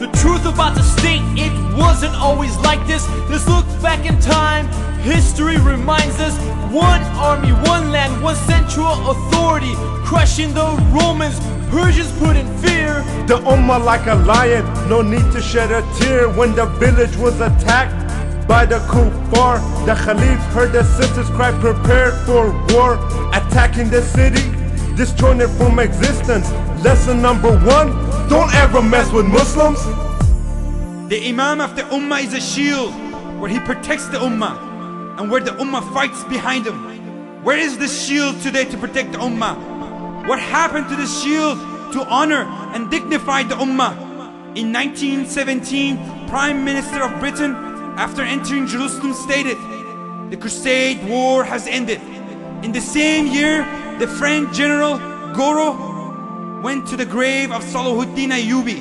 The truth about the state, it wasn't always like this. Let's look back in time. History reminds us, one army, one land, one central authority, crushing the Romans, Persians put in fear. The Ummah like a lion, no need to shed a tear. When the village was attacked by the kuffar, the Khalif heard the sisters cry, prepared for war. Attacking the city, destroying it from existence. Lesson number one, don't ever mess with Muslims. The Imam of the Ummah is a shield, where he protects the Ummah, and where the Ummah fights behind him. Where is this shield today to protect the Ummah? What happened to this shield to honor and dignify the Ummah? In 1917, Prime Minister of Britain, after entering Jerusalem, stated, "The Crusade War has ended." In the same year, the French General Gouraud went to the grave of Salahuddin Ayyubi.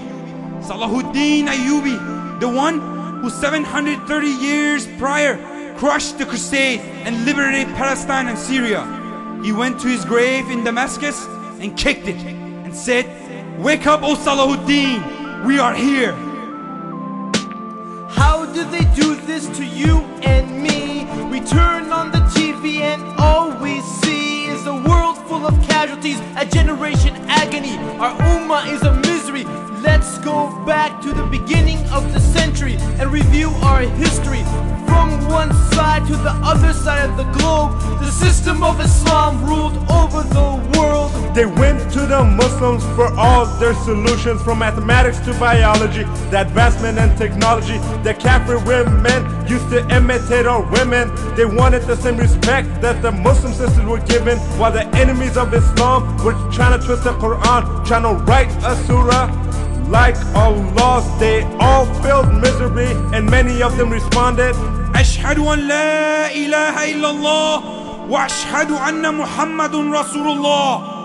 Salahuddin Ayyubi, the one who 730 years prior crushed the Crusade and liberated Palestine and Syria. He went to his grave in Damascus and kicked it and said, "Wake up, O Salahuddin, we are here." How do they do this to you and me? We turn on the TV and all we see is a world full of casualties, a generation agony. Our Ummah is a misery. Let's go back to the beginning of the century and review our history. From one side to the other side of the globe, the system of Islam ruled over the world. They went to the Muslims for all their solutions, from mathematics to biology, the advancement and technology. The Kafir women used to imitate our women. They wanted the same respect that the Muslim sisters were given, while the enemies of Islam were trying to twist the Quran, trying to write a surah like Allah's. They all failed miserably, and many of them responded, أشهد أن لا إله إلا الله وأشهد أن محمد رسول الله.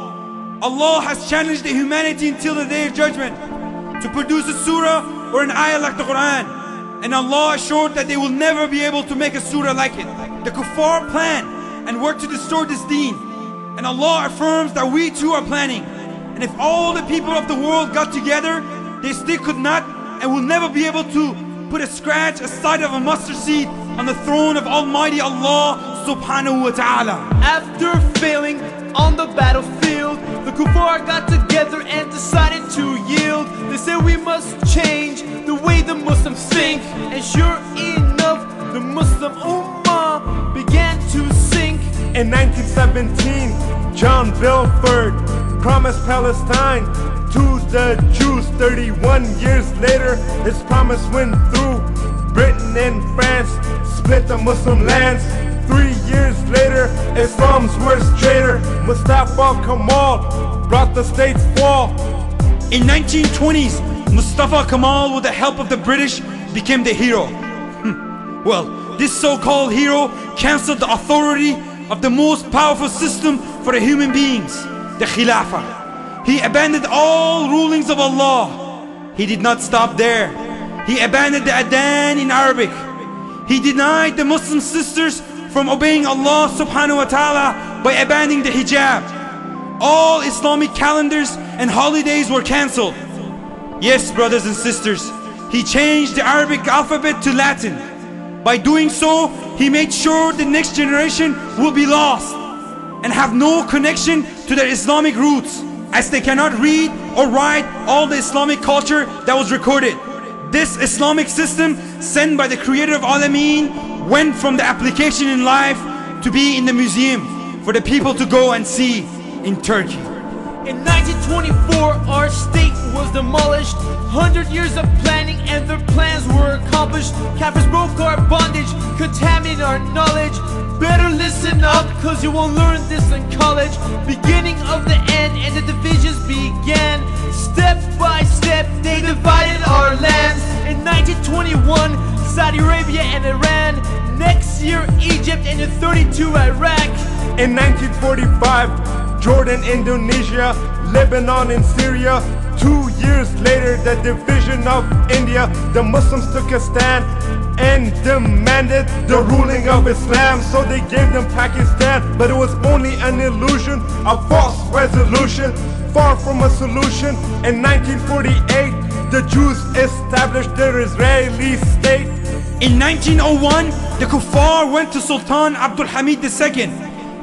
Allah has challenged the humanity until the day of judgment to produce a surah or an ayah like the Quran, and Allah assured that they will never be able to make a surah like it. The kuffar plan and work to destroy this deen, and Allah affirms that we too are planning. And if all the people of the world got together, they still could not and will never be able to put a scratch, a size of a mustard seed on the throne of Almighty Allah subhanahu wa ta'ala. After failing on the battlefield, the kuffar got together and decided to yield. They said we must change the way the Muslims think, and sure enough, the Muslim Ummah began to sink. In 1917, John Belford promised Palestine to the Jews. 31 years later, his promise went through. Britain and France split the Muslim lands. 3 years later, Islam's worst traitor, Mustafa Kemal, brought the state's fall. In 1920s, Mustafa Kemal, with the help of the British, became the hero. Well, this so-called hero cancelled the authority of the most powerful system for the human beings, the Khilafah. He abandoned all rulings of Allah. He did not stop there. He abandoned the Adhan in Arabic. He denied the Muslim sisters from obeying Allah subhanahu wa ta'ala by abandoning the hijab. All Islamic calendars and holidays were cancelled. Yes, brothers and sisters, he changed the Arabic alphabet to Latin. By doing so, he made sure the next generation will be lost and have no connection to their Islamic roots, as they cannot read or write all the Islamic culture that was recorded. This Islamic system, sent by the creator of Alameen, went from the application in life to be in the museum for the people to go and see in Turkey. In 1924, our state was demolished. 100 years of planning and their plans were accomplished. Kafirs broke our bondage, contaminated our knowledge. Better listen up, cause you won't learn this in college. Beginning of the end and the divisions began. Step by step, they divided our lands. In 1921, Saudi Arabia and Iran. Next year, Egypt, and in 32, Iraq. In 1945, Jordan, Indonesia, Lebanon and Syria. 2 years later, the division of India, the Muslims took a stand and demanded the ruling of Islam. So they gave them Pakistan, but it was only an illusion, a false resolution. far from a solution. In 1948, the Jews established their Israeli state. In 1901, the Kuffar went to Sultan Abdul Hamid II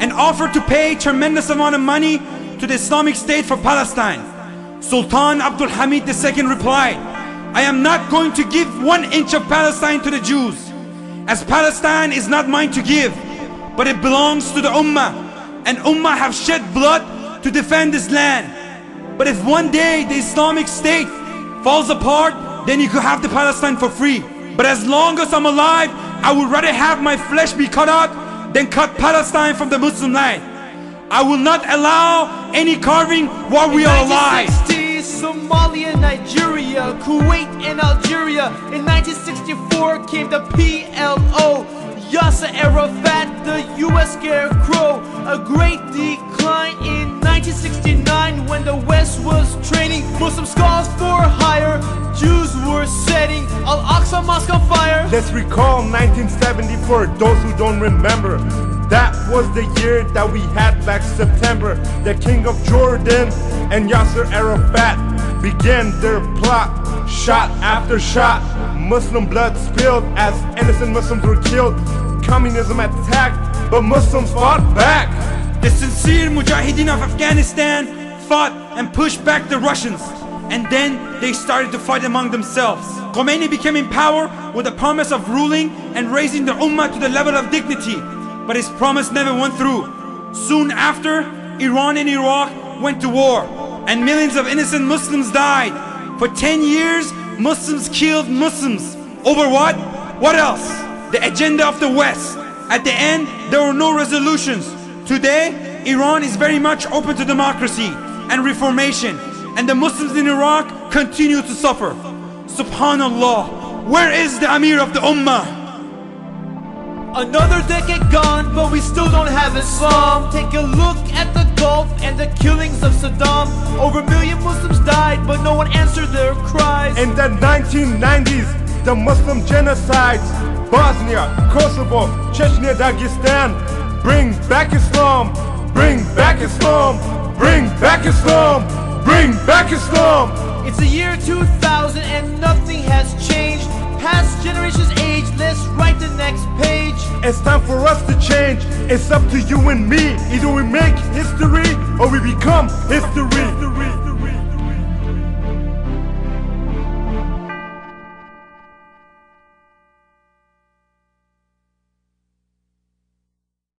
and offered to pay tremendous amount of money to the Islamic State for Palestine. Sultan Abdul Hamid II replied, "I am not going to give 1 inch of Palestine to the Jews, as Palestine is not mine to give, but it belongs to the Ummah, and Ummah have shed blood to defend this land. But if one day the Islamic State falls apart, then you could have the Palestine for free. But as long as I'm alive, I would rather have my flesh be cut out than cut Palestine from the Muslim land. I will not allow any carving while we are alive." 1960s, Somalia, Nigeria, Kuwait and Algeria. In 1964 came the PLO. Yasser Arafat, the US scarecrow. A great decline in 1969 when the West was training Muslim scholars for hire. Jews were setting Al-Aqsa Mosque on fire. Let's recall 1974, those who don't remember. That was the year that we had Black September. The King of Jordan and Yasser Arafat began their plot. Shot after shot, Muslim blood spilled as innocent Muslims were killed. Communism attacked, but Muslims fought back. The sincere Mujahideen of Afghanistan fought and pushed back the Russians, and then they started to fight among themselves. Khomeini became in power with the promise of ruling and raising the Ummah to the level of dignity, but his promise never went through. Soon after, Iran and Iraq went to war, and millions of innocent Muslims died. For 10 years, Muslims killed Muslims. Over what? What else? The agenda of the West. At the end, there were no resolutions. Today, Iran is very much open to democracy and reformation, and the Muslims in Iraq continue to suffer. Subhanallah, where is the Amir of the Ummah? Another decade gone, but we still don't have Islam. Take a look at the Gulf and the killings of Saddam. Over 1 million Muslims died, but no one answered their cries. In the 1990s, the Muslim genocides, Bosnia, Kosovo, Chechnya, Dagestan. Bring back Islam, bring back Islam, bring back Islam, bring back Islam. It's the year 2000 and nothing has changed. Past generations age, let's write the next page. It's time for us to change. It's up to you and me. Either we make history or we become history.